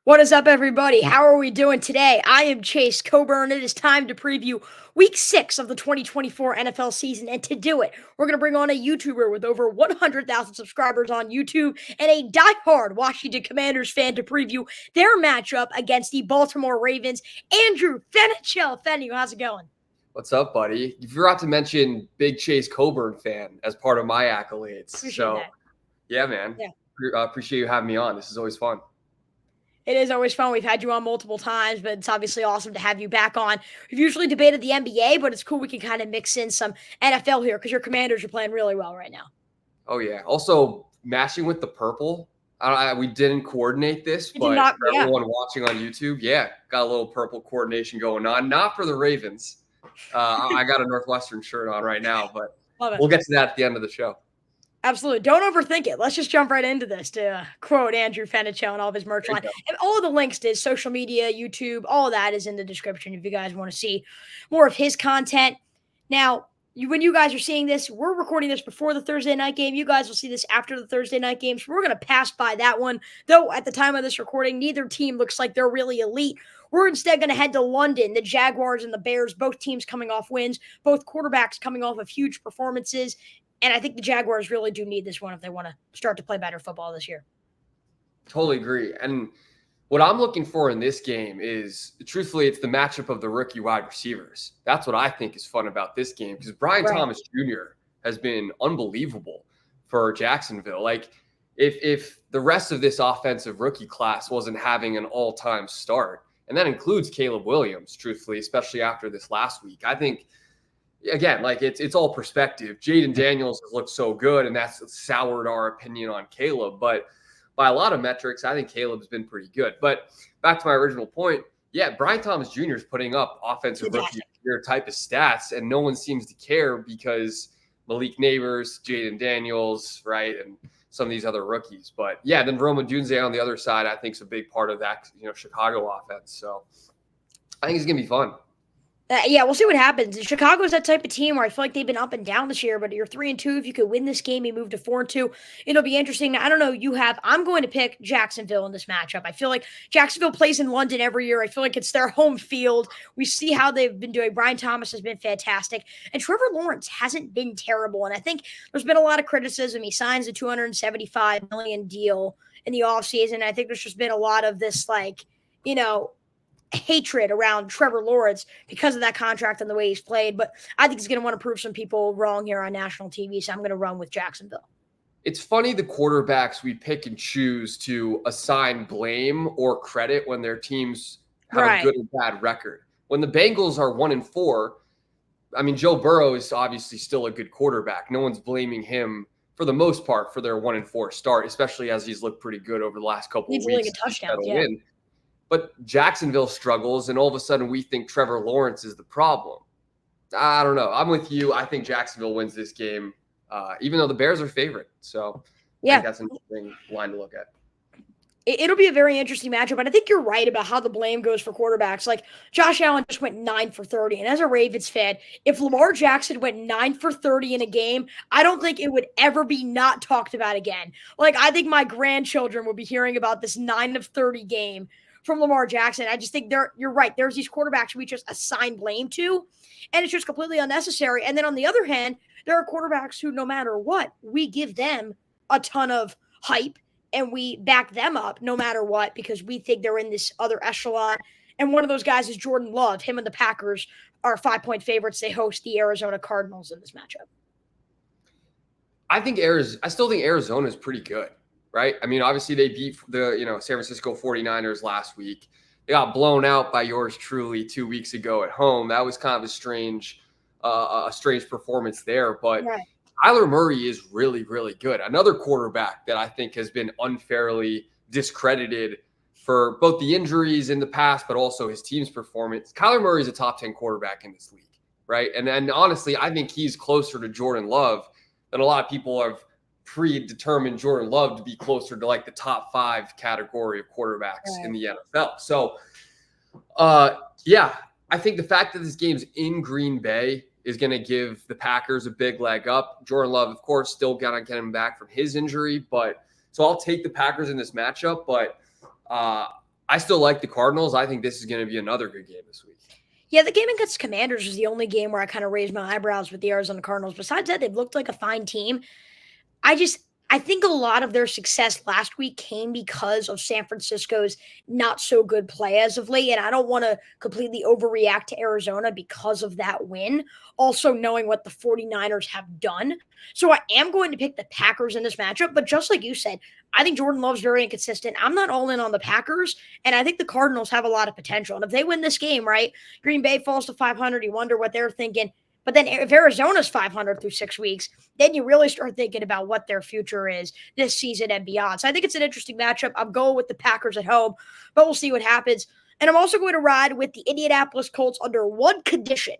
What is up, everybody? How are we doing today? I am Chase Coburn. It is time to preview Week 6 of the 2024 NFL season, and to do it, we're going to bring on a YouTuber with over 100,000 subscribers on YouTube and a diehard Washington Commanders fan to preview their matchup against the Baltimore Ravens. Andrew Fenichel. Fenny, how's it going? What's up, buddy? You forgot to mention Big Chase Coburn fan as part of my accolades. Appreciate that. Yeah, man. Yeah. Appreciate you having me on. This is always fun. It is always fun. We've had you on multiple times, but it's obviously awesome to have you back on. We've usually debated the NBA, but it's cool we can kind of mix in some NFL here because your Commanders are playing really well right now. Oh, yeah. Also, matching with the purple. We didn't coordinate this, but for everyone watching on YouTube, got a little purple coordination going on. Not for the Ravens. I got a Northwestern shirt on right now, but we'll get to that at the end of the show. Absolutely. Don't overthink it. Let's just jump right into this to quote Andrew Fenichel and all of his merch line. And all of the links to his social media, YouTube, all of that is in the description if you guys want to see more of his content. Now, when you guys are seeing this, we're recording this before the Thursday night game. You guys will see this after the Thursday night game. So we're going to pass by that one. Though at the time of this recording, neither team looks like they're really elite. We're instead going to head to London. The Jaguars and the Bears, both teams coming off wins, both quarterbacks coming off of huge performances. And I think the Jaguars really do need this one if they want to start to play better football this year. Totally agree. And what I'm looking for in this game is, truthfully, it's the matchup of the rookie wide receivers. That's what I think is fun about this game because Brian Thomas Jr. has been unbelievable for Jacksonville. Like, if the rest of this offensive rookie class wasn't having an all-time start, and that includes Caleb Williams, truthfully, especially after this last week, I think – again, like it's all perspective. Jaden Daniels has looked so good, and that's soured our opinion on Caleb. But by a lot of metrics, I think Caleb's been pretty good. But back to my original point, Brian Thomas Jr. is putting up offensive rookie year type of stats, and no one seems to care because Malik Neighbors, Jaden Daniels, right, and some of these other rookies. But then Roma Dunze on the other side, I think is a big part of that, Chicago offense. So I think it's gonna be fun. We'll see what happens. Chicago's that type of team where I feel like they've been up and down this year, but you're 3-2. If you could win this game, you move to 4-2. It'll be interesting. Now, I don't know. I'm going to pick Jacksonville in this matchup. I feel like Jacksonville plays in London every year. I feel like it's their home field. We see how they've been doing. Brian Thomas has been fantastic, and Trevor Lawrence hasn't been terrible. And I think there's been a lot of criticism. He signs a $275 million deal in the offseason. I think there's just been a lot of this, hatred around Trevor Lawrence because of that contract and the way he's played. But I think he's going to want to prove some people wrong here on national TV, so I'm going to run with Jacksonville. It's funny the quarterbacks we pick and choose to assign blame or credit when their teams have a good or bad record. When the Bengals are 1-4, I mean, Joe Burrow is obviously still a good quarterback. No one's blaming him for the most part for their 1-4 start, especially as he's looked pretty good over the last couple of weeks. Really good touchdowns, win. But Jacksonville struggles, and all of a sudden we think Trevor Lawrence is the problem. I don't know. I'm with you. I think Jacksonville wins this game, even though the Bears are favorite. So I think that's an interesting line to look at. It'll be a very interesting matchup, but I think you're right about how the blame goes for quarterbacks. Like, Josh Allen just went 9 for 30, and as a Ravens fan, if Lamar Jackson went 9 for 30 in a game, I don't think it would ever be not talked about again. Like, I think my grandchildren will be hearing about this 9 of 30 game from Lamar Jackson. I just think you're right. There's these quarterbacks we just assign blame to, and it's just completely unnecessary. And then on the other hand, there are quarterbacks who, no matter what, we give them a ton of hype and we back them up no matter what because we think they're in this other echelon. And one of those guys is Jordan Love. Him and the Packers are 5-point favorites. They host the Arizona Cardinals in this matchup. I still think Arizona is pretty good. Right? I mean, obviously they beat the, San Francisco 49ers last week. They got blown out by yours truly 2 weeks ago at home. That was kind of a strange performance there. But Kyler Murray is really, really good. Another quarterback that I think has been unfairly discredited for both the injuries in the past, but also his team's performance. Kyler Murray is a top 10 quarterback in this league, right? And then honestly, I think he's closer to Jordan Love than a lot of people have predetermined Jordan Love to be closer to like the top 5 category of quarterbacks in the NFL. So, I think the fact that this game's in Green Bay is going to give the Packers a big leg up. Jordan Love, of course, still got to get him back from his injury, so I'll take the Packers in this matchup. But I still like the Cardinals. I think this is going to be another good game this week. Yeah, the game against Commanders was the only game where I kind of raised my eyebrows with the Arizona Cardinals. Besides that, they've looked like a fine team. I think a lot of their success last week came because of San Francisco's not so good play as of late. And I don't want to completely overreact to Arizona because of that win, also knowing what the 49ers have done. So I am going to pick the Packers in this matchup. But just like you said, I think Jordan Love's very inconsistent. I'm not all in on the Packers. And I think the Cardinals have a lot of potential. And if they win this game, right, Green Bay falls to 500, you wonder what they're thinking. But then if Arizona's 500 through 6 weeks, then you really start thinking about what their future is this season and beyond. So I think it's an interesting matchup. I'm going with the Packers at home, but we'll see what happens. And I'm also going to ride with the Indianapolis Colts under one condition.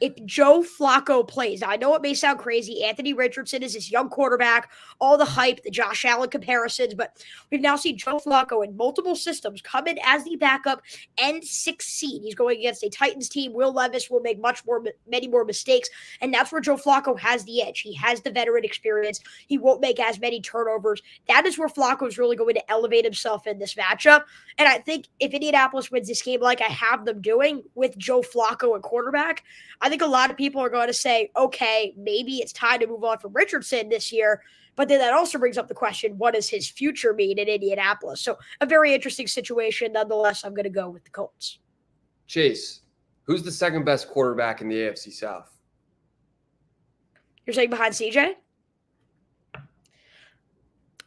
If Joe Flacco plays. Now, I know it may sound crazy. Anthony Richardson is this young quarterback, all the hype, the Josh Allen comparisons, but we've now seen Joe Flacco in multiple systems come in as the backup and succeed. He's going against a Titans team. Will Levis will make many more mistakes, and that's where Joe Flacco has the edge. He has the veteran experience. He won't make as many turnovers. That is where Flacco is really going to elevate himself in this matchup, and I think if Indianapolis wins this game like I have them doing with Joe Flacco at quarterback, I think a lot of people are going to say, okay, maybe it's time to move on from Richardson this year. But then that also brings up the question, what does his future mean in Indianapolis? So a very interesting situation. Nonetheless, I'm going to go with the Colts. Chase, who's the second best quarterback in the AFC South? You're saying behind CJ?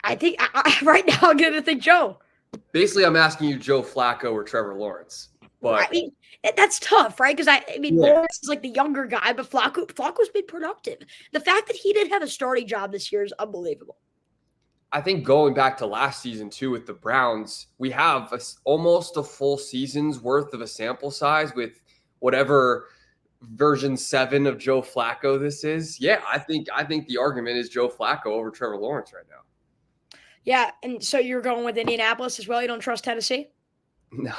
I think right now I'm going to think Joe. Basically, I'm asking you Joe Flacco or Trevor Lawrence. But I mean, that's tough, right? Because Lawrence is like the younger guy, but Flacco's been productive. The fact that he didn't have a starting job this year is unbelievable. I think going back to last season too with the Browns, we have almost a full season's worth of a sample size with whatever version 7 of Joe Flacco this is. Yeah, I think the argument is Joe Flacco over Trevor Lawrence right now. Yeah, and so you're going with Indianapolis as well? You don't trust Tennessee? No.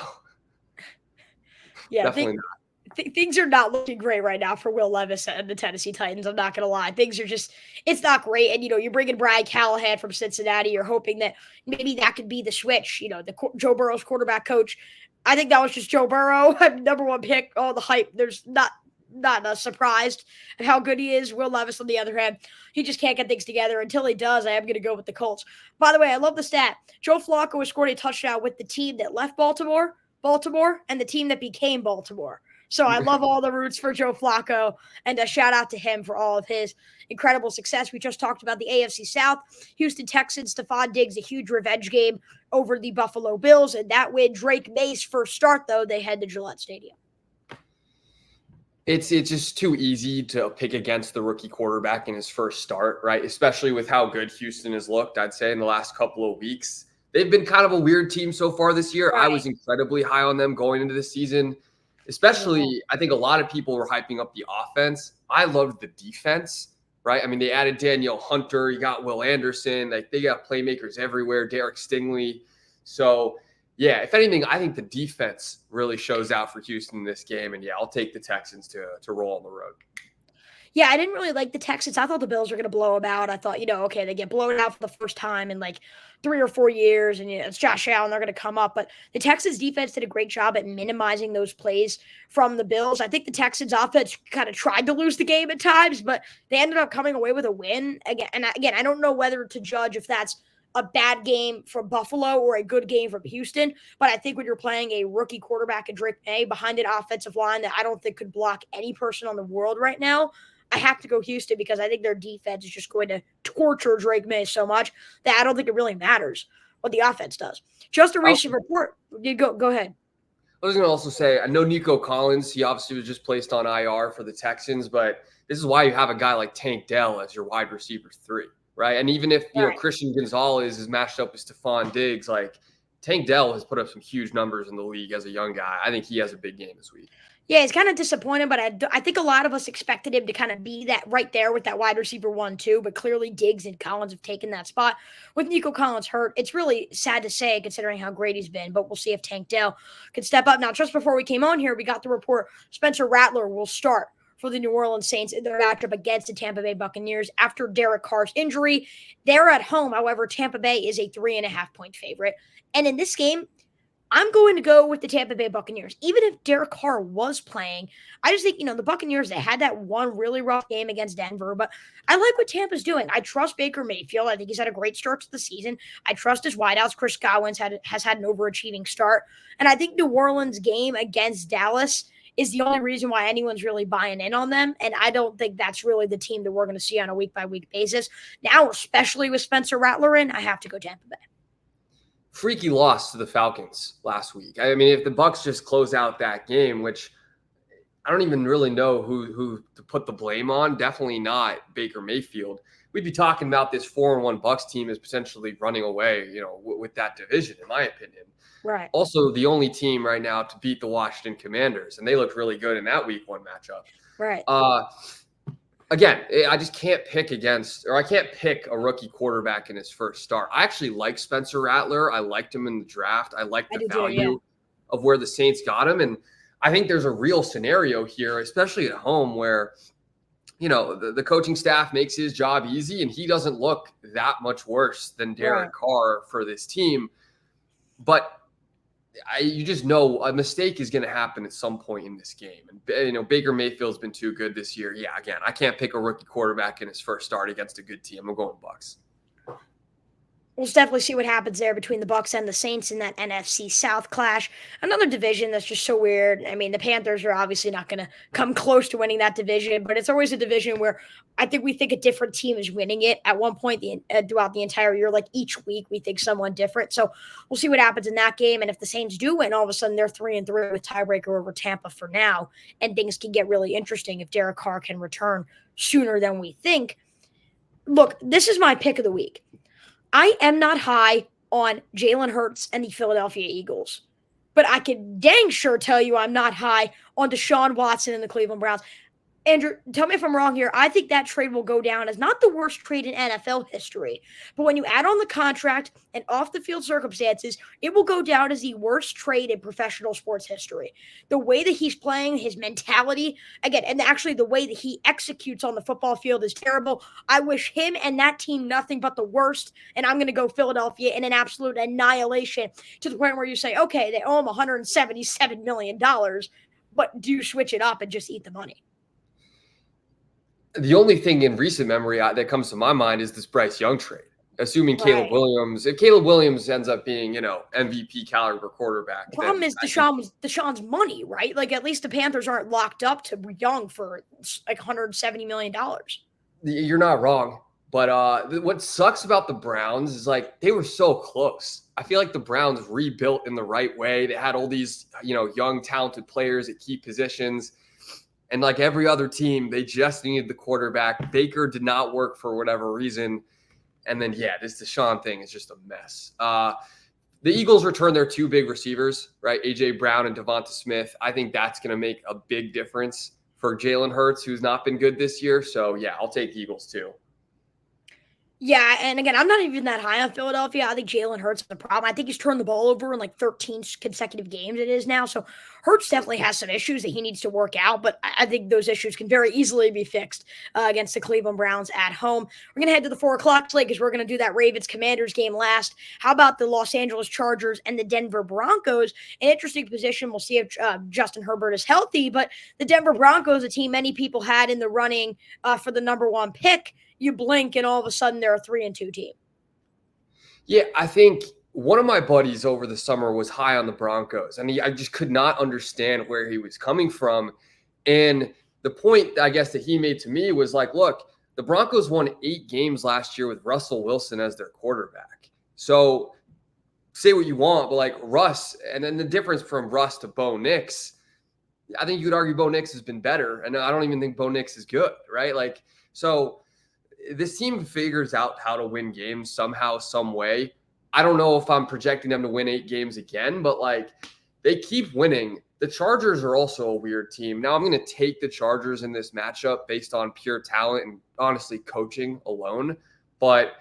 Yeah, definitely not. Things are not looking great right now for Will Levis and the Tennessee Titans. I'm not going to lie. Things are just, it's not great. And, you're bringing Brian Callahan from Cincinnati. You're hoping that maybe that could be the switch. Joe Burrow's quarterback coach. I think that was just Joe Burrow, number one pick, all the hype. There's not surprised at how good he is. Will Levis, on the other hand, he just can't get things together. Until he does, I am going to go with the Colts. By the way, I love the stat. Joe Flacco has scored a touchdown with the team that left Baltimore, and the team that became Baltimore. So I love all the roots for Joe Flacco, and a shout out to him for all of his incredible success. We just talked about the AFC South. Houston Texans, Stephon Diggs, a huge revenge game over the Buffalo Bills, and that win, Drake May's first start, though, they head to Gillette Stadium. It's just too easy to pick against the rookie quarterback in his first start, right? Especially with how good Houston has looked, I'd say, in the last couple of weeks. They've been kind of a weird team so far this year. Right. I was incredibly high on them going into the season. Especially, I think a lot of people were hyping up the offense. I loved the defense, right? I mean, they added Danielle Hunter. You got Will Anderson. They got playmakers everywhere, Derek Stingley. So, yeah, if anything, I think the defense really shows out for Houston in this game. And, yeah, I'll take the Texans to roll on the road. Yeah, I didn't really like the Texans. I thought the Bills were going to blow them out. I thought, okay, they get blown out for the first time in like 3 or 4 years, and it's Josh Allen, they're going to come up. But the Texans defense did a great job at minimizing those plays from the Bills. I think the Texans offense kind of tried to lose the game at times, but they ended up coming away with a win. Again, I don't know whether to judge if that's a bad game from Buffalo or a good game from Houston, but I think when you're playing a rookie quarterback in Drake May behind an offensive line that I don't think could block any person on the world right now, I have to go Houston because I think their defense is just going to torture Drake May so much that I don't think it really matters what the offense does. Just a recent report. Go ahead. I was going to also say, I know Nico Collins, he obviously was just placed on IR for the Texans, but this is why you have a guy like Tank Dell as your wide receiver 3, right? And even if, Christian Gonzalez is matched up with Stephon Diggs, like Tank Dell has put up some huge numbers in the league as a young guy. I think he has a big game this week. Yeah, he's kind of disappointed, but I think a lot of us expected him to kind of be that right there with that wide receiver 1-2, but clearly Diggs and Collins have taken that spot. With Nico Collins hurt, it's really sad to say considering how great he's been, but we'll see if Tank Dell can step up. Now, just before we came on here, we got the report Spencer Rattler will start for the New Orleans Saints in their matchup against the Tampa Bay Buccaneers after Derek Carr's injury. They're at home. However, Tampa Bay is a 3.5-point favorite. And in this game, I'm going to go with the Tampa Bay Buccaneers. Even if Derek Carr was playing, I just think, the Buccaneers, they had that one really rough game against Denver, but I like what Tampa's doing. I trust Baker Mayfield. I think he's had a great start to the season. I trust his wideouts. Chris Godwin has had an overachieving start. And I think New Orleans' game against Dallas is the only reason why anyone's really buying in on them. And I don't think that's really the team that we're going to see on a week-by-week basis. Now, especially with Spencer Rattler in, I have to go Tampa Bay. Freaky loss to the Falcons last week. I mean, if the Bucs just close out that game, which I don't even really know who to put the blame on, definitely not Baker Mayfield, we'd be talking about this 4-1 Bucs team as potentially running away, with that division, in my opinion. Right. Also, the only team right now to beat the Washington Commanders, and they looked really good in that Week 1 matchup. Right. Again, I just can't pick I can't pick a rookie quarterback in his first start. I actually like Spencer Rattler. I liked him in the draft. I like the value of where the Saints got him. And I think there's a real scenario here, especially at home, where, the coaching staff makes his job easy and he doesn't look that much worse than Derek Carr for this team. But you just know a mistake is going to happen at some point in this game. And, Baker Mayfield's been too good this year. Yeah, again, I can't pick a rookie quarterback in his first start against a good team. I'm going Bucs. We'll definitely see what happens there between the Bucs and the Saints in that NFC South clash. Another division that's just so weird. I mean, the Panthers are obviously not going to come close to winning that division, but it's always a division where I think we think a different team is winning it at one point throughout the entire year. Like each week, we think someone different. So we'll see what happens in that game. And if the Saints do win, all of a sudden they're 3-3 with tiebreaker over Tampa for now, and things can get really interesting if Derek Carr can return sooner than we think. Look, this is my pick of the week. I am not high on Jalen Hurts and the Philadelphia Eagles, but I can dang sure tell you I'm not high on Deshaun Watson and the Cleveland Browns. Andrew, tell me if I'm wrong here. I think that trade will go down as not the worst trade in NFL history, but when you add on the contract and off-the-field circumstances, it will go down as the worst trade in professional sports history. The way that he's playing, his mentality, again, and actually the way that he executes on the football field is terrible. I wish him and that team nothing but the worst, and I'm going to go Philadelphia in an absolute annihilation to the point where you say, okay, they owe him $177 million, but do you switch it up and just eat the money? The only thing in recent memory that comes to my mind is this Bryce Young trade. Assuming Caleb Williams, if Caleb Williams ends up being, MVP caliber quarterback. The problem is Deshaun's money, right? Like at least the Panthers aren't locked up to Young for like $170 million. You're not wrong. But what sucks about the Browns is like they were so close. I feel like the Browns rebuilt in the right way. They had all these, young, talented players at key positions. And like every other team, they just needed the quarterback. Baker did not work for whatever reason. And then, this Deshaun thing is just a mess. The Eagles return their two big receivers, right? A.J. Brown and Devonta Smith. I think that's going to make a big difference for Jalen Hurts, who's not been good this year. So, I'll take Eagles too. Yeah, and again, I'm not even that high on Philadelphia. I think Jalen Hurts is the problem. I think he's turned the ball over in like 13 consecutive games it is now. So Hurts definitely has some issues that he needs to work out, but I think those issues can very easily be fixed against the Cleveland Browns at home. We're going to head to the 4 o'clock slate because we're going to do that Ravens-Commanders game last. How about the Los Angeles Chargers and the Denver Broncos? An interesting position. We'll see if Justin Herbert is healthy, but the Denver Broncos, a team many people had in the running for the number 1 pick, you blink and all of a sudden they're a 3-2 team. Yeah, I think one of my buddies over the summer was high on the Broncos, and I just could not understand where he was coming from. And the point, I guess, that he made to me was like, look, the Broncos won 8 games last year with Russell Wilson as their quarterback. So say what you want, but like Russ, and then the difference from Russ to Bo Nix, I think you could argue Bo Nix has been better, and I don't even think Bo Nix is good, right? Like, so this team figures out how to win games somehow, some way. I don't know if I'm projecting them to win 8 games again, but like they keep winning. The Chargers are also a weird team. Now I'm going to take the Chargers in this matchup based on pure talent and honestly coaching alone. But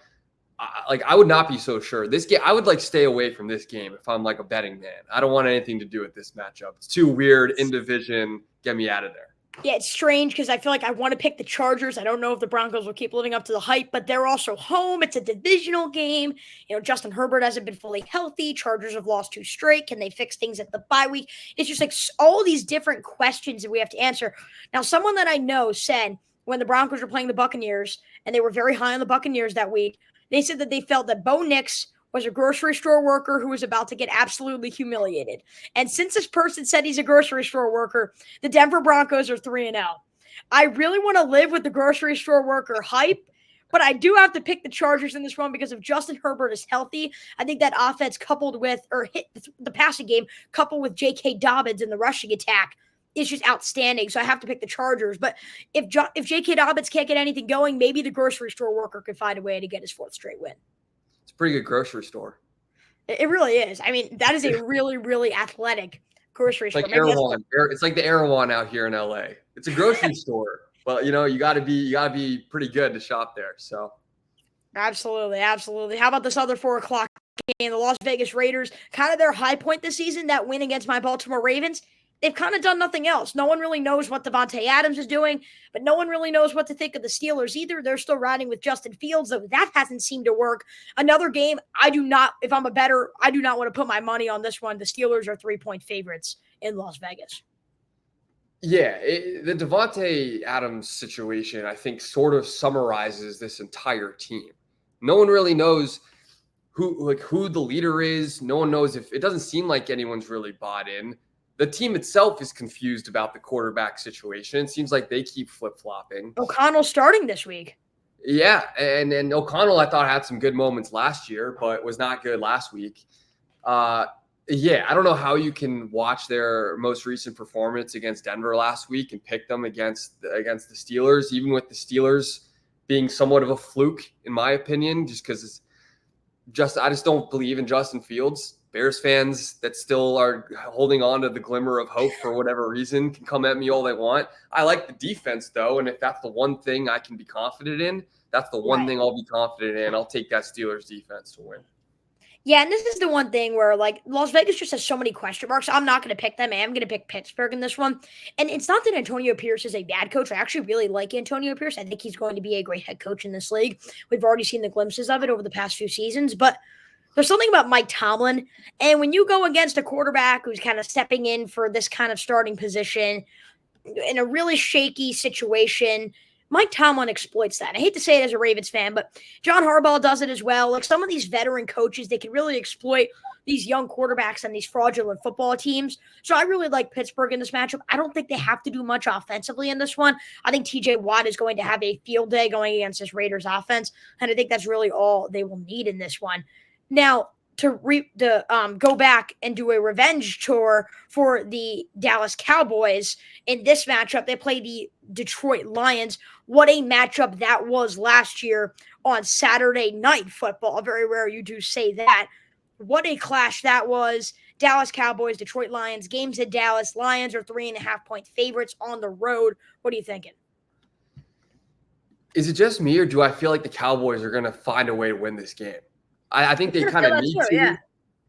I would not be so sure. This game, I would like stay away from this game if I'm like a betting man. I don't want anything to do with this matchup. It's too weird in division. Get me out of there. Yeah, it's strange because I feel like I want to pick the Chargers. I don't know if the Broncos will keep living up to the hype, but they're also home. It's a divisional game. Justin Herbert hasn't been fully healthy. Chargers have lost 2 straight. Can they fix things at the bye week? It's just like all these different questions that we have to answer. Now, someone that I know said when the Broncos were playing the Buccaneers, and they were very high on the Buccaneers that week, they said that they felt that Bo Nix was a grocery store worker who was about to get absolutely humiliated. And since this person said he's a grocery store worker, the Denver Broncos are 3-0. I really want to live with the grocery store worker hype, but I do have to pick the Chargers in this one because if Justin Herbert is healthy, I think that offense coupled with, or hit the passing game, coupled with J.K. Dobbins in the rushing attack, is just outstanding. So I have to pick the Chargers. But if J.K. Dobbins can't get anything going, maybe the grocery store worker could find a way to get his 4th straight win. It's a pretty good grocery store. It really is. I mean, that is a really, really athletic grocery store. Like Erewhon. It's like the Erewhon out here in LA. It's a grocery store, but you got to be pretty good to shop there. So, absolutely. How about this other 4:00 game? The Las Vegas Raiders, kind of their high point this season. That win against my Baltimore Ravens. They've kind of done nothing else. No one really knows what Devontae Adams is doing, but no one really knows what to think of the Steelers either. They're still riding with Justin Fields, though that hasn't seemed to work. Another game, if I'm a bettor, I do not want to put my money on this one. The Steelers are 3-point favorites in Las Vegas. Yeah, the Devontae Adams situation, I think, sort of summarizes this entire team. No one really knows who the leader is. No one knows it doesn't seem like anyone's really bought in. The team itself is confused about the quarterback situation. It seems like they keep flip-flopping. O'Connell's starting this week. Yeah, and O'Connell, I thought, had some good moments last year, but was not good last week. I don't know how you can watch their most recent performance against Denver last week and pick them against the Steelers, even with the Steelers being somewhat of a fluke, in my opinion, just because I just don't believe in Justin Fields. Bears fans that still are holding on to the glimmer of hope for whatever reason can come at me all they want. I like the defense, though, and if that's the one thing I can be confident in, that's the one thing I'll be confident in. I'll take that Steelers defense to win. Yeah, and this is the one thing where, Las Vegas just has so many question marks. I'm not going to pick them. I am going to pick Pittsburgh in this one. And it's not that Antonio Pierce is a bad coach. I actually really like Antonio Pierce. I think he's going to be a great head coach in this league. We've already seen the glimpses of it over the past few seasons. But there's something about Mike Tomlin. And when you go against a quarterback who's kind of stepping in for this kind of starting position in a really shaky situation, Mike Tomlin exploits that. I hate to say it as a Ravens fan, but John Harbaugh does it as well. Like some of these veteran coaches, they can really exploit these young quarterbacks and these fraudulent football teams. So I really like Pittsburgh in this matchup. I don't think they have to do much offensively in this one. I think TJ Watt is going to have a field day going against this Raiders offense, and I think that's really all they will need in this one. Now, to go back and do a revenge tour for the Dallas Cowboys in this matchup. They play the Detroit Lions. What a matchup that was last year on Saturday Night Football. Very rare you do say that. What a clash that was. Dallas Cowboys, Detroit Lions. Games in Dallas. Lions are 3.5-point favorites on the road. What are you thinking? Is it just me, or do I feel like the Cowboys are going to find a way to win this game? I think they kind of need to. Yeah.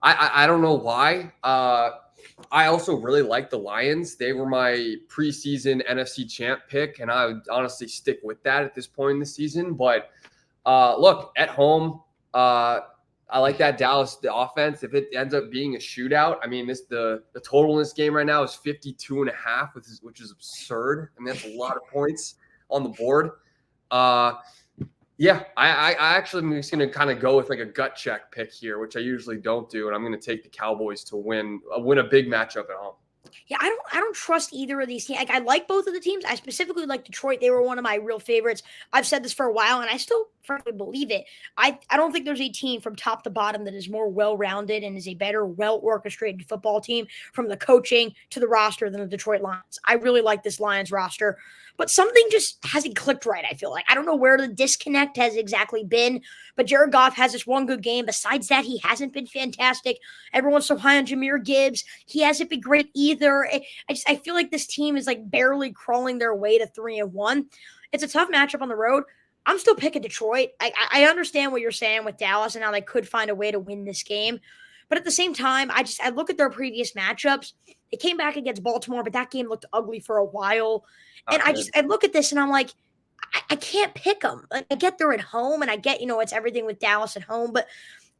I don't know why. I also really like the Lions. They were my preseason NFC champ pick, and I would honestly stick with that at this point in the season. But look, at home, I like that the offense. If it ends up being a shootout, I mean, the total in this game right now is 52.5, which is absurd. I mean, that's a lot of points on the board. Yeah, I actually am just going to kind of go with like a gut check pick here, which I usually don't do, and I'm going to take the Cowboys to win a big matchup at home. Yeah, I don't trust either of these teams. Like, I like both of the teams. I specifically like Detroit. They were one of my real favorites. I've said this for a while, and I still frankly believe it. I don't think there's a team from top to bottom that is more well-rounded and is a better, well-orchestrated football team from the coaching to the roster than the Detroit Lions. I really like this Lions roster, but something just hasn't clicked right, I feel like. I don't know where the disconnect has exactly been, but Jared Goff has this one good game. Besides that, he hasn't been fantastic. Everyone's so high on Jahmyr Gibbs. He hasn't been great either. I feel like this team is like barely crawling their way to 3-1. It's a tough matchup on the road. I'm still picking Detroit. I understand what you're saying with Dallas and how they could find a way to win this game. But at the same time, I look at their previous matchups, They came back against Baltimore, but that game looked ugly for a while. And Not good. I look at this and I'm like, I can't pick them. Like, I get they're at home, and I get, it's everything with Dallas at home, but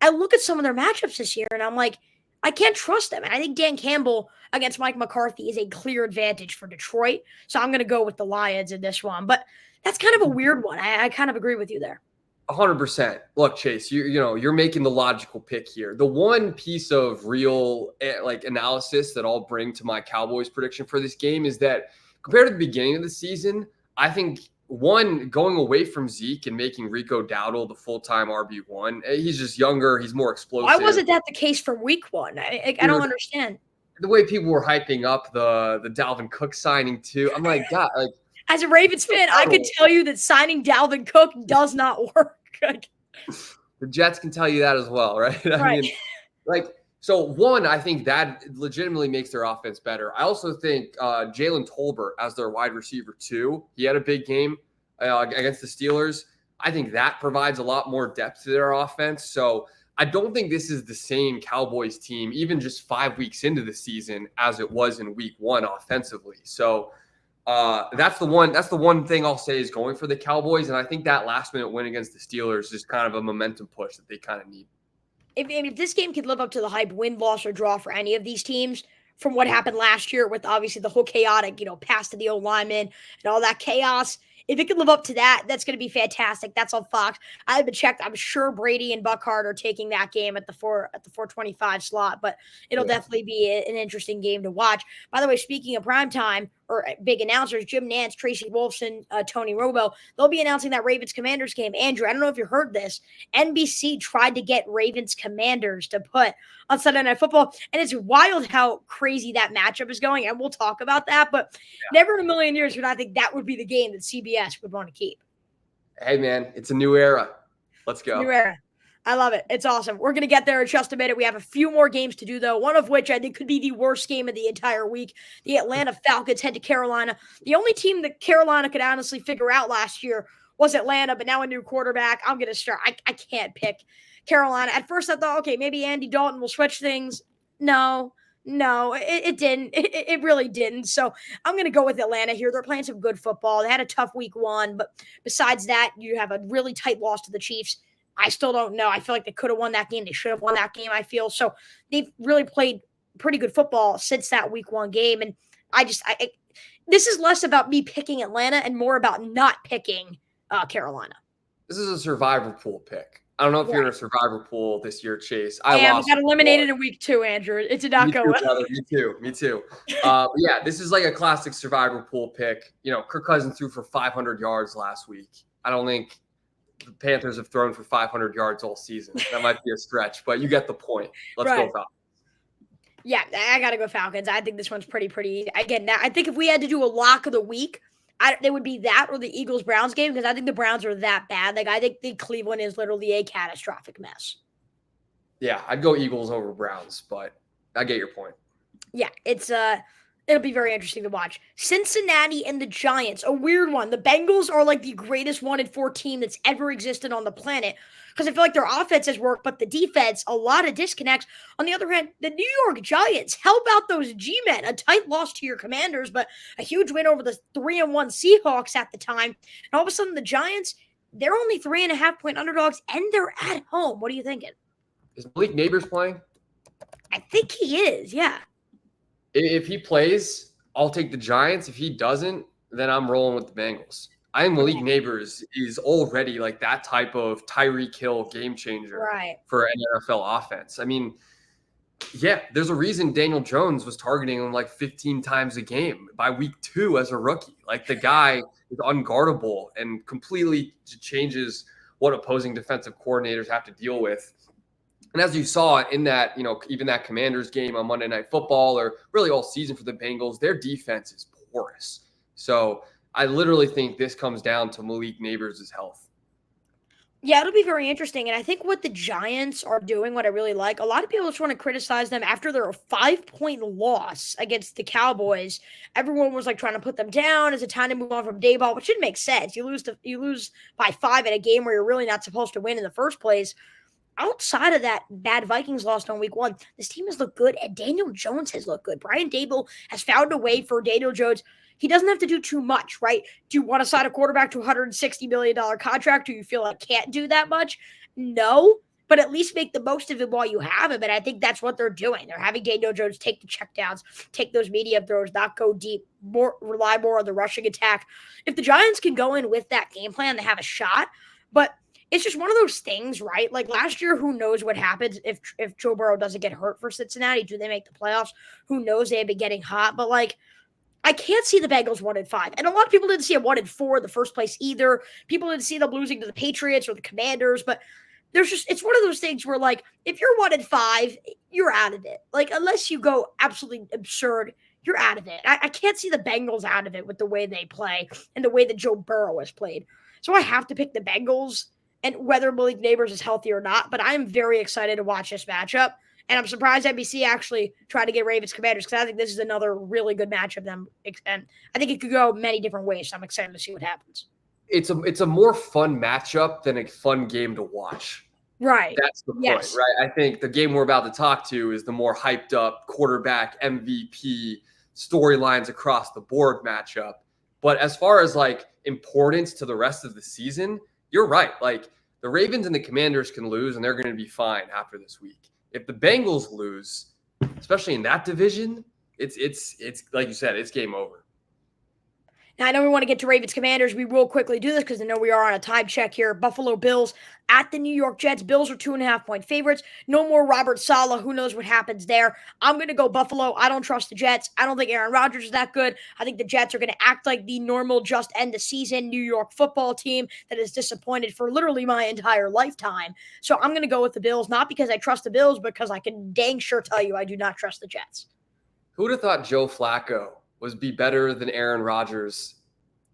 I look at some of their matchups this year and I'm like, I can't trust them. And I think Dan Campbell against Mike McCarthy is a clear advantage for Detroit. So I'm going to go with the Lions in this one. But that's kind of a weird one. I kind of agree with you there. 100%. Look, Chase, you're making the logical pick here. The one piece of real analysis that I'll bring to my Cowboys prediction for this game is that compared to the beginning of the season, I think going away from Zeke and making Rico Dowdle the full-time RB1, he's just younger, he's more explosive. Why wasn't that the case from week one? I don't understand. The way people were hyping up the Dalvin Cook signing too. I'm like, God, like as a Ravens fan, I could tell you that signing Dalvin Cook does not work. The Jets can tell you that as well, right? I mean, so one, I think that legitimately makes their offense better. I also think Jalen Tolbert as their wide receiver too. He had a big game against the Steelers. I think that provides a lot more depth to their offense. So I don't think this is the same Cowboys team, even just 5 weeks into the season, as it was in week one offensively. So that's the one thing I'll say is going for the Cowboys. And I think that last minute win against the Steelers is kind of a momentum push that they kind of need. If this game could live up to the hype, win, loss, or draw for any of these teams, from what happened last year with obviously the whole chaotic, pass to the old lineman and all that chaos, if it could live up to that, that's going to be fantastic. That's on Fox. I haven't checked. I'm sure Brady and Buckhart are taking that game at the 425 slot, but it'll definitely be an interesting game to watch. By the way, speaking of primetime or big announcers, Jim Nantz, Tracy Wolfson, Tony Romo, they'll be announcing that Ravens-Commanders game. Andrew, I don't know if you heard this. NBC tried to get Ravens-Commanders to put on Sunday Night Football, and it's wild how crazy that matchup is going, and we'll talk about that, but never in a million years would I think that would be the game that CBS would want to keep. Hey, man, it's a new era. Let's go. New era. I love it. It's awesome. We're going to get there in just a minute. We have a few more games to do, though, one of which I think could be the worst game of the entire week. The Atlanta Falcons head to Carolina. The only team that Carolina could honestly figure out last year was Atlanta, but now a new quarterback. I'm going to start. I can't pick Carolina. At first, I thought, okay, maybe Andy Dalton will switch things. No, it didn't. It really didn't. So I'm going to go with Atlanta here. They're playing some good football. They had a tough week one, but besides that, you have a really tight loss to the Chiefs. I still don't know. I feel like they could have won that game. They should have won that game, I feel. So they've really played pretty good football since that week one game. And this is less about me picking Atlanta and more about not picking Carolina. This is a survivor pool pick. I don't know if you're in a survivor pool this year, Chase. I got eliminated in week 2, Andrew. It did not go well. Me too. Yeah, this is like a classic survivor pool pick. Kirk Cousins threw for 500 yards last week. I don't think the Panthers have thrown for 500 yards all season. That might be a stretch, but you get the point. Let's go Falcons. Yeah, I got to go Falcons. I think this one's pretty easy. Again, I think if we had to do a lock of the week, they would be that or the Eagles-Browns game, because I think the Browns are that bad. Like, I think Cleveland is literally a catastrophic mess. Yeah, I'd go Eagles over Browns, but I get your point. Yeah, it'll be very interesting to watch. Cincinnati and the Giants, a weird one. The Bengals are like the greatest 1-4 team that's ever existed on the planet, because I feel like their offense has worked, but the defense, a lot of disconnects. On the other hand, the New York Giants, how about those G-men? A tight loss to your Commanders, but a huge win over the 3-1 Seahawks at the time. And all of a sudden, the Giants, they're only 3.5-point underdogs, and they're at home. What are you thinking? Is Malik Neighbors playing? I think he is, yeah. If he plays, I'll take the Giants. If he doesn't, then I'm rolling with the Bengals. I think Malik Neighbors is already like that type of Tyreek Hill game changer for an NFL offense. I mean, yeah, there's a reason Daniel Jones was targeting him like 15 times a game by week 2 as a rookie. Like, the guy is unguardable and completely changes what opposing defensive coordinators have to deal with. And as you saw in that, even that Commanders game on Monday Night Football, or really all season for the Bengals, their defense is porous. So I literally think this comes down to Malik Neighbors' health. Yeah, it'll be very interesting. And I think what the Giants are doing, what I really like, a lot of people just want to criticize them after their 5-point loss against the Cowboys. Everyone was like trying to put them down as a time to move on from Dayball, which didn't make sense. You lose by 5 in a game where you're really not supposed to win in the first place. outside of that bad Vikings loss on week 1, this team has looked good, and Daniel Jones has looked good. Brian Daboll has found a way for Daniel Jones. He doesn't have to do too much, right? Do you want to sign a quarterback to a $160 million contract? Do you feel like can't do that much? No, but at least make the most of it while you have him. And I think that's what they're doing. They're having Daniel Jones take the checkdowns, take those medium throws, not go deep, rely more on the rushing attack. If the Giants can go in with that game plan, they have a shot. But it's just one of those things, right? Like last year, who knows what happens if Joe Burrow doesn't get hurt for Cincinnati? Do they make the playoffs? Who knows? They have been getting hot. But like, I can't see the Bengals 1-5. And a lot of people didn't see them 1-4 in the first place either. People didn't see them losing to the Patriots or the Commanders. But it's one of those things where, like, if you're 1-5, you're out of it. Like, unless you go absolutely absurd, you're out of it. I can't see the Bengals out of it with the way they play and the way that Joe Burrow has played. So I have to pick the Bengals, and whether Malik Neighbors is healthy or not. But I'm very excited to watch this matchup. And I'm surprised NBC actually tried to get Ravens Commanders, because I think this is another really good matchup. And I think it could go many different ways. So I'm excited to see what happens. It's a more fun matchup than a fun game to watch. Right. That's the point, right? I think the game we're about to talk to is the more hyped up quarterback MVP storylines across the board matchup. But as far as like importance to the rest of the season, you're right. Like the Ravens and the Commanders can lose and they're going to be fine after this week. If the Bengals lose, especially in that division, it's like you said, it's game over. Now, I know we want to get to Ravens Commanders. We will quickly do this because I know we are on a time check here. Buffalo Bills at the New York Jets. Bills are 2.5-point favorites. No more Robert Saleh. Who knows what happens there? I'm going to go Buffalo. I don't trust the Jets. I don't think Aaron Rodgers is that good. I think the Jets are going to act like the normal, just end the season New York football team that is disappointed for literally my entire lifetime. So I'm going to go with the Bills, not because I trust the Bills, but because I can dang sure tell you I do not trust the Jets. Who would have thought Joe Flacco was be better than Aaron Rodgers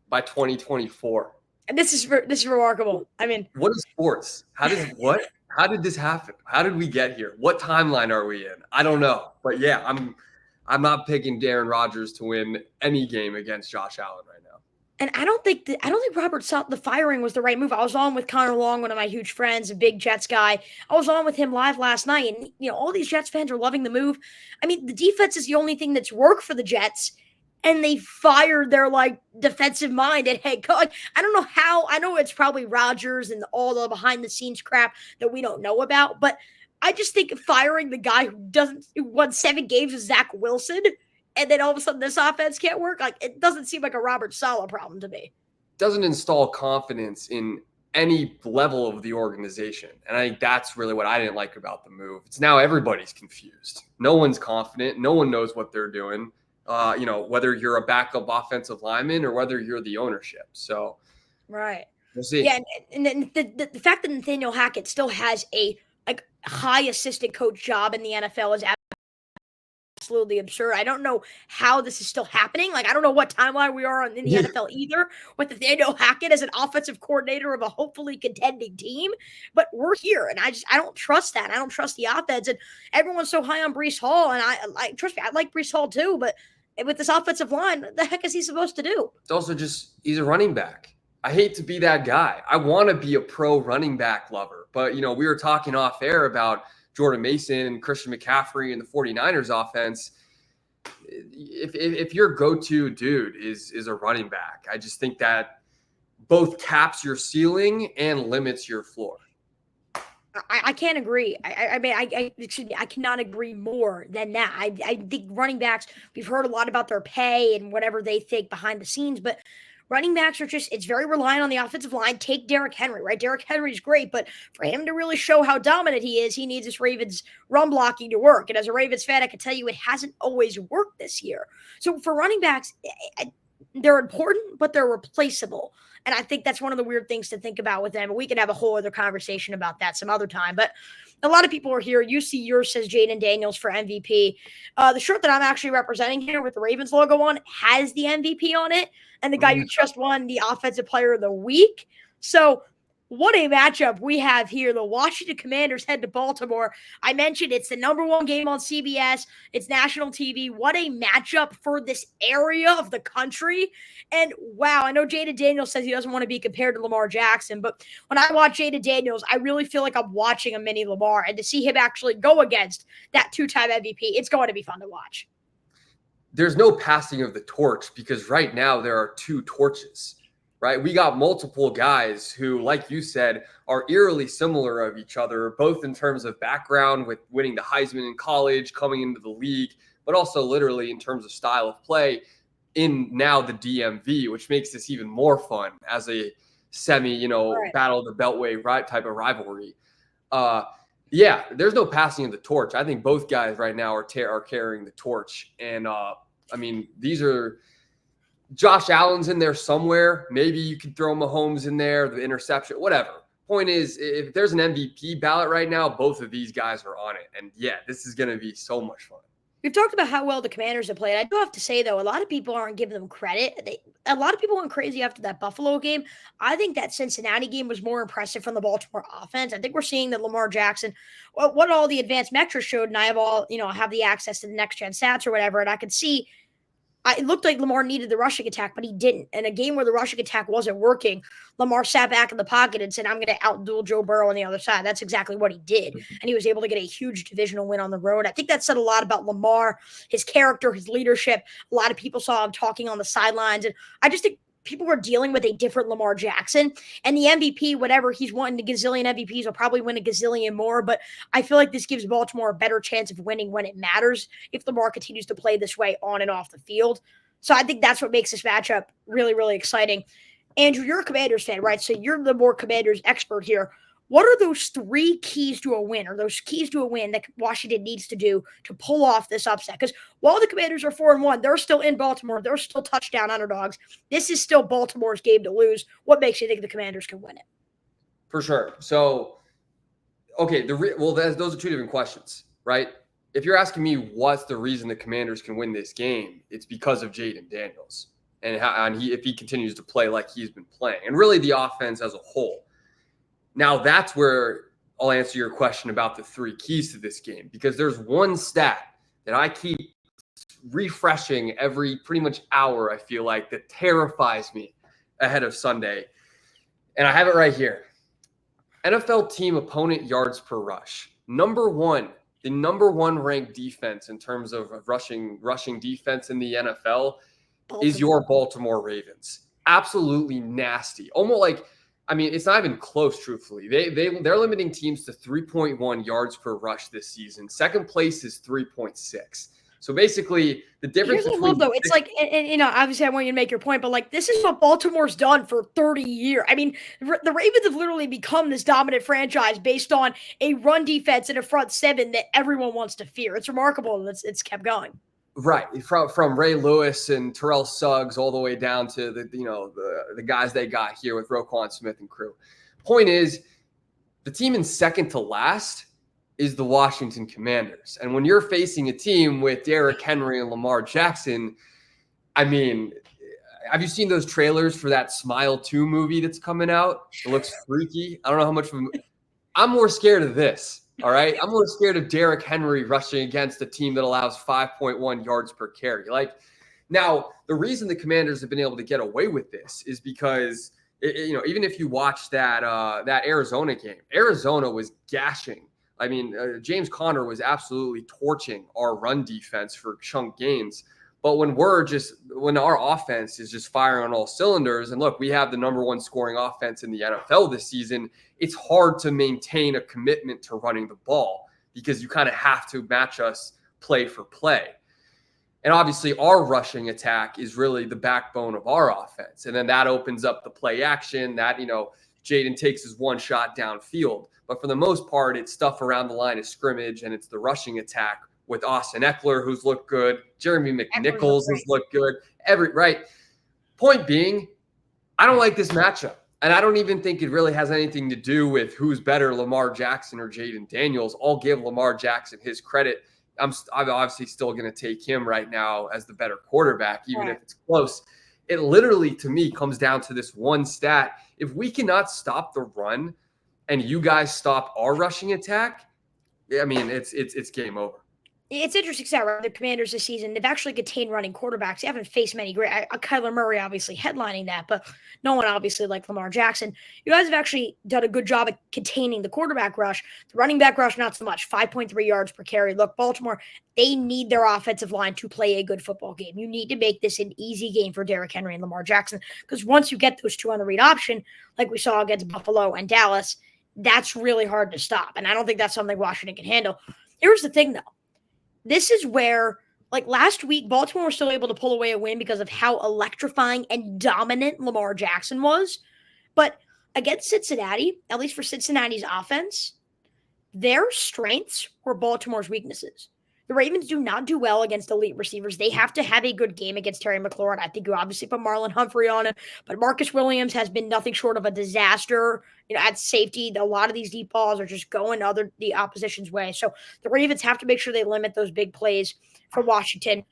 by 2024? And this is remarkable. I mean, what is sports? How did this happen? How did we get here? What timeline are we in? I don't know. But yeah, I'm not picking Aaron Rodgers to win any game against Josh Allen right now. And I don't think Robert Saleh, the firing was the right move. I was on with Connor Long, one of my huge friends, a big Jets guy. I was on with him live last night, and all these Jets fans are loving the move. I mean, the defense is the only thing that's worked for the Jets, and they fired their defensive mind at head coach. I don't know how. I know it's probably Rodgers and all the behind the scenes crap that we don't know about, but I just think firing the guy who won 7 games with Zach Wilson, and then all of a sudden this offense can't work, it doesn't seem like a Robert Saleh problem to me. Doesn't install confidence in any level of the organization. And I think that's really what I didn't like about the move. It's now everybody's confused. No one's confident. No one knows what they're doing. Whether you're a backup offensive lineman or whether you're the ownership. So, right. We'll see. Yeah. And then the fact that Nathaniel Hackett still has a high assistant coach job in the NFL is absolutely absurd. I don't know how this is still happening. I don't know what timeline we are on in the NFL either, with Nathaniel Hackett as an offensive coordinator of a hopefully contending team. But we're here, and I don't trust that. I don't trust the offense. And everyone's so high on Breece Hall, and trust me, I like Breece Hall too, but with this offensive line, what the heck is he supposed to do? It's also he's a running back. I hate to be that guy. I want to be a pro running back lover. But, we were talking off air about Jordan Mason and Christian McCaffrey and the 49ers offense. If your go-to dude is a running back, I just think that both caps your ceiling and limits your floor. I can't agree. I cannot agree more than that. I think running backs, we've heard a lot about their pay and whatever they think behind the scenes, but running backs are it's very reliant on the offensive line. Take Derrick Henry, right? Derrick Henry's great, but for him to really show how dominant he is, he needs this Ravens run blocking to work. And as a Ravens fan, I can tell you it hasn't always worked this year. So for running backs, they're important, but they're replaceable. And I think that's one of the weird things to think about with them. We can have a whole other conversation about that some other time. But a lot of people are here. You see yours says Jaden Daniels for MVP. The shirt that I'm actually representing here with the Ravens logo on has the MVP on it. And the guy who just won the Offensive Player of the Week. So What a matchup we have here. The Washington Commanders head to Baltimore. I mentioned it's the #1 game on CBS. It's national TV. What a matchup for this area of the country. And wow, I know Jaden Daniels says he doesn't want to be compared to Lamar Jackson, but when I watch Jaden Daniels, I really feel like I'm watching a mini Lamar. And to see him actually go against that two-time MVP, it's going to be fun to watch. There's no passing of the torch because right now there are two torches. Right? We got multiple guys who, like you said, are eerily similar of each other, both in terms of background with winning the Heisman in college, coming into the league, but also literally in terms of style of play in now the DMV, which makes this even more fun as a semi, Right. battle of the Beltway type of rivalry. Yeah, there's no passing of the torch. I think both guys right now are carrying the torch. And I mean, these are Josh Allen's in there somewhere. Maybe you could throw Mahomes in there, the interception, whatever. Point is, if there's an MVP ballot right now, both of these guys are on it. And yeah, this is going to be so much fun. We've talked about how well the Commanders have played. I do have to say, though, a lot of people aren't giving them credit. A lot of people went crazy after that Buffalo game. I think that Cincinnati game was more impressive from the Baltimore offense. I think we're seeing that Lamar Jackson, what all the advanced metrics showed, and I have the access to the next gen stats or whatever, and I could see it looked like Lamar needed the rushing attack, but he didn't. In a game where the rushing attack wasn't working, Lamar sat back in the pocket and said, I'm going to outduel Joe Burrow on the other side. That's exactly what he did. And he was able to get a huge divisional win on the road. I think that said a lot about Lamar, his character, his leadership. A lot of people saw him talking on the sidelines. And I just think people were dealing with a different Lamar Jackson. And the MVP, whatever, he's won a gazillion MVPs, will probably win a gazillion more. But I feel like this gives Baltimore a better chance of winning when it matters if Lamar continues to play this way on and off the field. So I think that's what makes this matchup really, really exciting. Andrew, you're a Commanders fan, right? So you're the more Commanders expert here. What are those 3 keys to a win, or those keys to a win that Washington needs to do to pull off this upset? Because while the Commanders are 4-1, they're still in Baltimore. They're still touchdown underdogs. This is still Baltimore's game to lose. What makes you think the Commanders can win it? For sure. So, okay, those are two different questions, right? If you're asking me what's the reason the Commanders can win this game, it's because of Jaden Daniels and if he continues to play like he's been playing, and really the offense as a whole. Now, that's where I'll answer your question about the 3 keys to this game, because there's one stat that I keep refreshing every pretty much hour, I feel like, that terrifies me ahead of Sunday. And I have it right here. NFL team opponent yards per rush. The number 1 ranked defense in terms of rushing defense in the NFL is your Baltimore Ravens. Absolutely nasty. Almost like, I mean, it's not even close, truthfully. They're limiting teams to 3.1 yards per rush this season. Second place is 3.6. So basically, the difference Here's what I love, though. It's like, and obviously I want you to make your point, but like, this is what Baltimore's done for 30 years. I mean, the Ravens have literally become this dominant franchise based on a run defense and a front 7 that everyone wants to fear. It's remarkable that it's kept going. Right, from Ray Lewis and Terrell Suggs all the way down to the guys they got here with Roquan Smith and crew. Point is, the team in second to last is the Washington Commanders. And when you're facing a team with Derrick Henry and Lamar Jackson, I mean, have you seen those trailers for that Smile 2 movie that's coming out? It looks freaky. I don't know how much I'm more scared of this. All right. I'm more scared of Derrick Henry rushing against a team that allows 5.1 yards per carry. Like, now, the reason the Commanders have been able to get away with this is because, even if you watch that Arizona game, Arizona was gashing. I mean, James Conner was absolutely torching our run defense for chunk gains. But when our offense is just firing on all cylinders, and look, we have the number 1 scoring offense in the NFL this season, it's hard to maintain a commitment to running the ball because you kind of have to match us play for play. And obviously our rushing attack is really the backbone of our offense. And then that opens up the play action that, Jaden takes his one shot downfield. But for the most part, it's stuff around the line of scrimmage, and it's the rushing attack with Austin Eckler, who's looked good. Jeremy McNichols has looked good. Point being, I don't like this matchup. And I don't even think it really has anything to do with who's better, Lamar Jackson or Jaden Daniels. I'll give Lamar Jackson his credit. I'm obviously still going to take him right now as the better quarterback, even if it's close. it literally, to me, comes down to this one stat. If we cannot stop the run and you guys stop our rushing attack, I mean, it's game over. It's interesting, Sarah. The Commanders this season, they've actually contained running quarterbacks. They haven't faced many great. Kyler Murray obviously headlining that, but no one obviously like Lamar Jackson. You guys have actually done a good job at containing the quarterback rush. The running back rush, not so much. 5.3 yards per carry. Look, Baltimore, they need their offensive line to play a good football game. You need to make this an easy game for Derrick Henry and Lamar Jackson, because once you get those two on the read option, like we saw against Buffalo and Dallas, that's really hard to stop. And I don't think that's something Washington can handle. Here's the thing, though. This is where, like last week, Baltimore was still able to pull away a win because of how electrifying and dominant Lamar Jackson was. But against Cincinnati, at least for Cincinnati's offense, their strengths were Baltimore's weaknesses. The Ravens do not do well against elite receivers. They have to have a good game against Terry McLaurin. I think you obviously put Marlon Humphrey on him, but Marcus Williams has been nothing short of a disaster. At safety, a lot of these deep balls are just going the opposition's way. So the Ravens have to make sure they limit those big plays for Washington.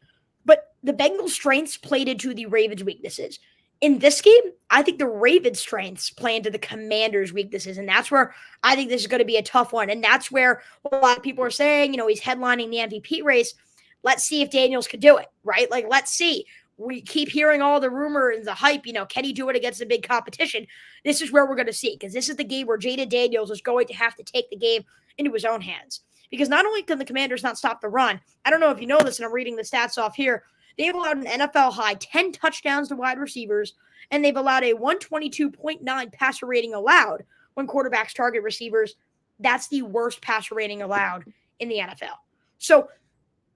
But the Bengals' strengths played into the Ravens' weaknesses. In this game, I think the Ravens' strengths play into the Commanders' weaknesses, and that's where I think this is going to be a tough one. And that's where a lot of people are saying, he's headlining the MVP race. Let's see if Daniels could do it, right? Like, let's see. We keep hearing all the rumor and the hype, can he do it against a big competition? This is where we're going to see, because this is the game where Jaden Daniels is going to have to take the game into his own hands. Because not only can the Commanders not stop the run, I don't know if you know this, and I'm reading the stats off here, they've allowed an NFL high 10 touchdowns to wide receivers, and they've allowed a 122.9 passer rating allowed when quarterbacks target receivers. That's the worst passer rating allowed in the NFL. So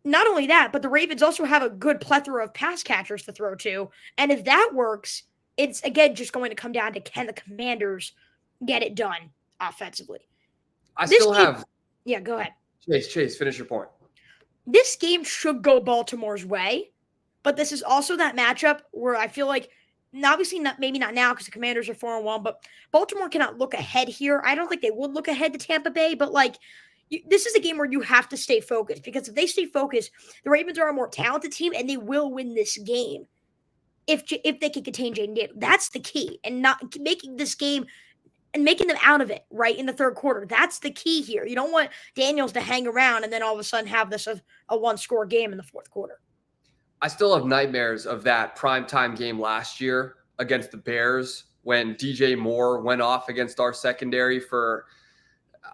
not only that, but the Ravens also have a good plethora of pass catchers to throw to. And if that works, it's, again, just going to come down to can the Commanders get it done offensively. Yeah, go ahead. Chase, finish your point. This game should go Baltimore's way, but this is also that matchup where I feel like, obviously maybe not now because the Commanders are 4-1, but Baltimore cannot look ahead here. I don't think they would look ahead to Tampa Bay, but this is a game where you have to stay focused, because if they stay focused, the Ravens are a more talented team and they will win this game if they can contain Jaden Daniels. That's the key, and not making this game and making them out of it right in the third quarter. That's the key here. You don't want Daniels to hang around and then all of a sudden have this a one-score game in the fourth quarter. I still have nightmares of that primetime game last year against the Bears when DJ Moore went off against our secondary for,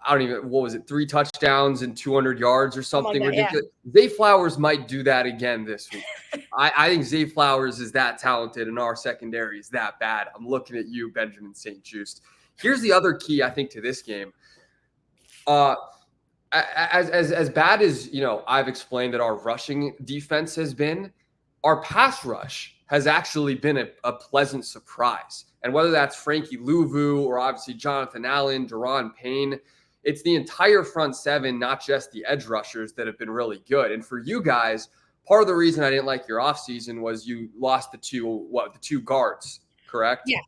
3 touchdowns and 200 yards or something ridiculous. Yeah. Zay Flowers might do that again this week. I think Zay Flowers is that talented and our secondary is that bad. I'm looking at you, Benjamin St. Juste. Here's the other key, I think, to this game. As bad as, I've explained that our rushing defense has been, our pass rush has actually been a pleasant surprise. And whether that's Frankie Louvu or obviously Jonathan Allen, Daron Payne, it's the entire front seven, not just the edge rushers, that have been really good. And for you guys, part of the reason I didn't like your offseason was you lost the two guards, correct? Yeah.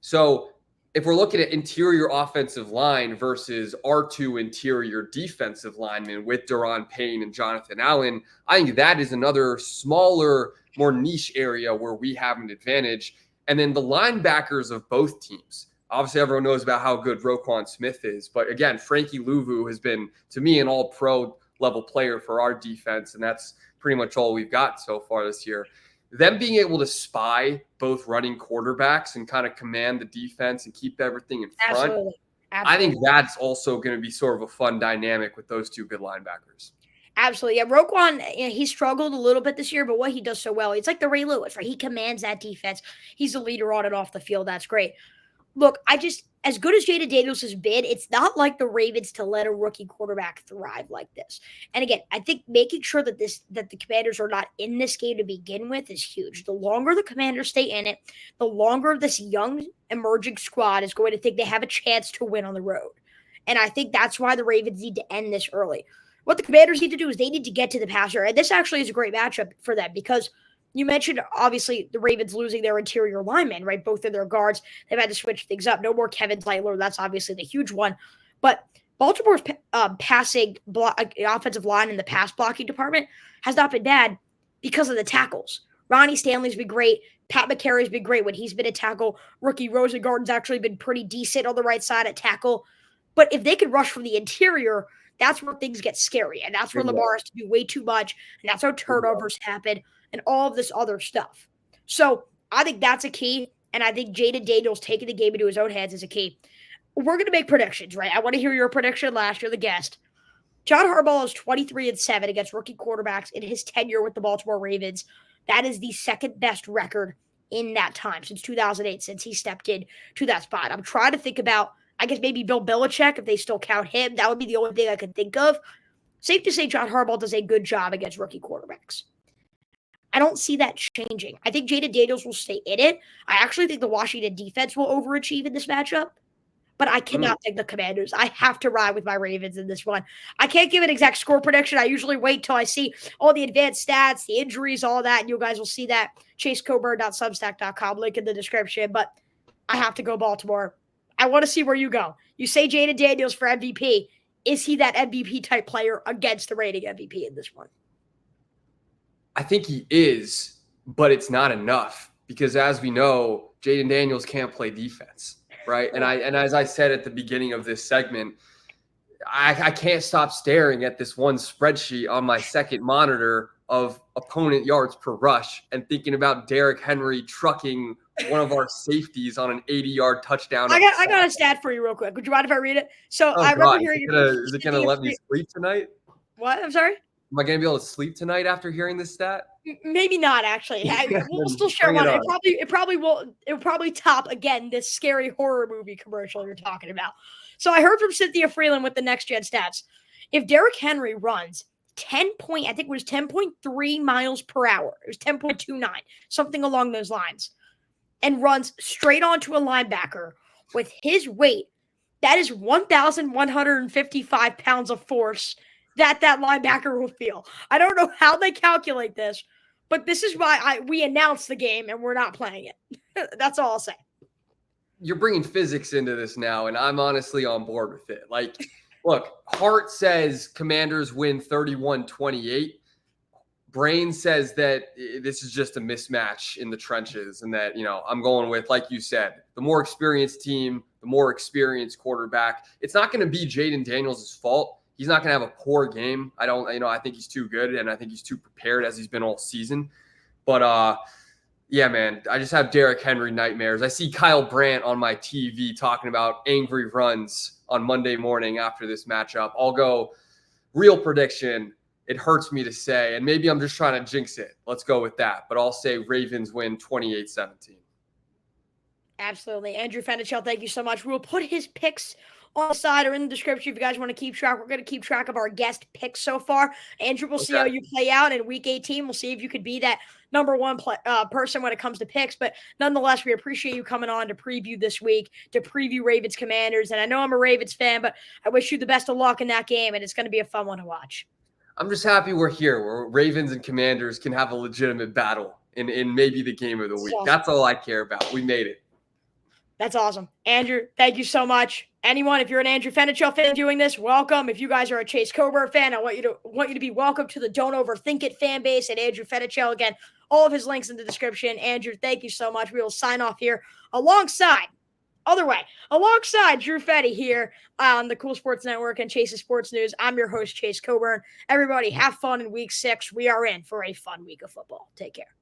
So if we're looking at interior offensive line versus our two interior defensive linemen with Daron Payne and Jonathan Allen, I think that is another smaller, more niche area where we have an advantage. And then the linebackers of both teams. Obviously, everyone knows about how good Roquan Smith is. But again, Frankie Louvu has been, to me, an all-pro level player for our defense. And that's pretty much all we've got so far this year. Them being able to spy both running quarterbacks and kind of command the defense and keep everything in front, Absolutely. I think that's also going to be sort of a fun dynamic with those two good linebackers. Absolutely. Yeah, Roquan, he struggled a little bit this year, but what he does so well, it's like the Ray Lewis, right? He commands that defense. He's the leader on and off the field. That's great. Look, as good as Jaden Daniels has been, it's not like the Ravens to let a rookie quarterback thrive like this. And again, I think making sure that the Commanders are not in this game to begin with is huge. The longer the Commanders stay in it, the longer this young emerging squad is going to think they have a chance to win on the road. And I think that's why the Ravens need to end this early. What the Commanders need to do is they need to get to the passer. And this actually is a great matchup for them because you mentioned, obviously, the Ravens losing their interior linemen, right? Both of their guards. They've had to switch things up. No more Kevin Zeitler. That's obviously the huge one. But Baltimore's offensive line in the pass blocking department has not been bad because of the tackles, Ronnie Stanley's been great. Pat McCarry's been great when he's been at tackle. Rookie Rosengarten's actually been pretty decent on the right side at tackle. But if they could rush from the interior, that's where things get scary. And that's where Lamar has to do way too much. And that's how turnovers happen and all of this other stuff. So I think that's a key. And I think Jaden Daniels taking the game into his own hands is a key. We're going to make predictions, right? I want to hear your prediction last year, the guest. John Harbaugh is 23-7 against rookie quarterbacks in his tenure with the Baltimore Ravens. That is the second best record in that time since 2008, since he stepped in to that spot. I'm trying to think about, I guess maybe Bill Belichick, if they still count him. That would be the only thing I could think of. Safe to say John Harbaugh does a good job against rookie quarterbacks. I don't see that changing. I think Jaden Daniels will stay in it. I actually think the Washington defense will overachieve in this matchup. But I cannot take the Commanders. I have to ride with my Ravens in this one. I can't give an exact score prediction. I usually wait till I see all the advanced stats, the injuries, all that. And you guys will see that. ChaseCoburn.substack.com, link in the description. But I have to go Baltimore. I want to see where you go. You say Jaden Daniels for MVP. Is he that MVP type player against the reigning MVP in this one? I think he is, but it's not enough because as we know, Jaden Daniels can't play defense. Right. And as I said at the beginning of this segment, I can't stop staring at this one spreadsheet on my second monitor of opponent yards per rush and thinking about Derrick Henry trucking one of our safeties on an 80-yard touchdown. I got a stat for you real quick. Would you mind if I read it? So I remember hearing is it going to let me sleep tonight? What? I'm sorry? Am I going to be able to sleep tonight after hearing this stat? Maybe not, actually. We'll still share one. It will probably top again this scary horror movie commercial you're talking about. So I heard from Cynthia Freeland with the Next Gen Stats. If Derrick Henry runs 10.3 miles per hour, it was 10.29, something along those lines, and runs straight onto a linebacker with his weight, that is 1,155 pounds of force that linebacker will feel. I don't know how they calculate this, but this is why we announced the game and we're not playing it. That's all I'll say. You're bringing physics into this now, and I'm honestly on board with it. Like, look, Hart says Commanders win 31-28. Brain says that this is just a mismatch in the trenches and that, I'm going with, like you said, the more experienced team, the more experienced quarterback. It's not going to be Jaden Daniels' fault. He's not going to have a poor game. I think he's too good, and I think he's too prepared as he's been all season. But, yeah, man, I just have Derrick Henry nightmares. I see Kyle Brandt on my TV talking about angry runs on Monday morning after this matchup. I'll go real prediction. It hurts me to say, and maybe I'm just trying to jinx it. Let's go with that. But I'll say Ravens win 28-17. Absolutely. Andrew Fenichel, thank you so much. We'll put his picks on the side or in the description if you guys want to keep track. We're going to keep track of our guest picks so far. Andrew, we'll see how you play out in Week 18. We'll see if you could be that number one person when it comes to picks. But nonetheless, we appreciate you coming on to preview this week, to preview Ravens Commanders. And I know I'm a Ravens fan, but I wish you the best of luck in that game, and it's going to be a fun one to watch. I'm just happy we're here, where Ravens and Commanders can have a legitimate battle in maybe the game of the week. Awesome. That's all I care about. We made it. That's awesome. Andrew, thank you so much. Anyone, if you're an Andrew Fenichel fan doing this, welcome. If you guys are a Chase Coburn fan, I want you to be welcome to the Don't Overthink It fan base and Andrew Fenichel. Again, all of his links in the description. Andrew, thank you so much. We will sign off here alongside Drew Fetty here on the Cool Sports Network and Chase's Sports News. I'm your host, Chase Coburn. Everybody have fun in Week 6. We are in for a fun week of football. Take care.